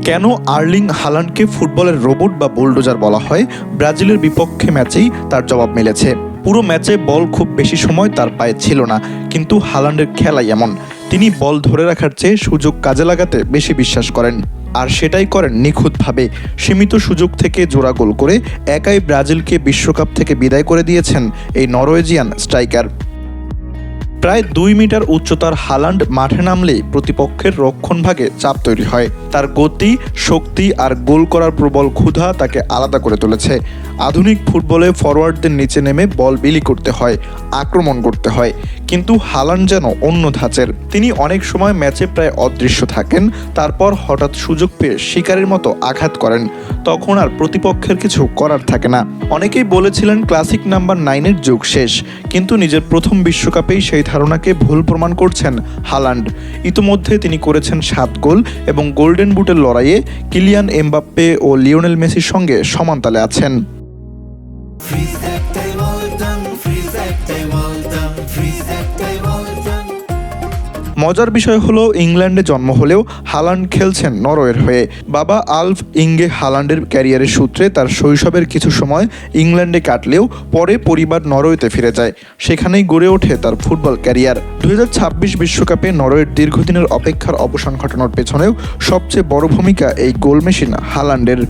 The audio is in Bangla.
কেন আর্লিং হালান্ডকে ফুটবলের রোবট বা বুলডোজার বলা হয়? ব্রাজিলের বিপক্ষে ম্যাচেই তার জবাব মিলেছে। পুরো ম্যাচে বল খুব বেশি সময় তার পায়ে ছিল না, কিন্তু হালান্ডের খেলাই এমন। তিনি বল ধরে রাখার চেয়ে সুযোগ কাজে লাগাতে বেশি বিশ্বাস করেন, আর সেটাই করেন নিখুঁতভাবে। সীমিত সুযোগ থেকে জোড়া গোল করে একাই ব্রাজিলকে বিশ্বকাপ থেকে বিদায় করে দিয়েছেন এই নরওয়েজিয়ান স্ট্রাইকার। প্রায় 2 মিটার উচ্চতার হালান্ড মাঠে নামলেই প্রতিপক্ষের রক্ষণভাগে চাপ তৈরি হয়। তার গতি, শক্তি আর গোল করার প্রবল ক্ষুধা তাকে আলাদা করে তুলেছে। আধুনিক ফুটবলে ফরওয়ার্ডদের নিচে নেমে বল বিলি করতে হয়, আক্রমণ করতে হয়, কিন্তু হালান্ড যেন অন্য ধাঁচের। তিনি অনেক সময় ম্যাচে প্রায় অদৃশ্য থাকেন, তারপর হঠাৎ সুযোগ পেয়ে শিকারের মতো আঘাত করেন। তখন আর প্রতিপক্ষের কিছু করার থাকে না। অনেকেই বলেছিলেন ক্লাসিক নাম্বার 9-এর যুগ শেষ, কিন্তু নিজের প্রথম বিশ্বকাপেই সেই ধারণাকে ভুল প্রমাণ করছেন হালান্ড। ইতিমধ্যে তিনি করেছেন 7 গোল এবং গোল্ডেন বুটের লড়াইয়ে কিলিয়ান এমবাপ্পে ও লিওনেল মেসির সঙ্গে সমান তালে আছেন। মজার বিষয় হলো, ইংল্যান্ডে জন্ম হলেও হালান্ড খেলছেন নরওয়ের হয়ে। বাবা আলফ ইঙ্গে হালান্ডের ক্যারিয়ারের সূত্রে তার শৈশবের কিছু সময় ইংল্যান্ডে কাটলেও পরে পরিবার নরওয়েতে ফিরে যায়। সেখানেই গড়ে ওঠে তার ফুটবল ক্যারিয়ার। 2026 বিশ্বকাপে নরওয়ের দীর্ঘদিনের অপেক্ষার অবসান ঘটানোর পেছনেও সবচেয়ে বড় ভূমিকা এই গোল মেশিন হালান্ডের।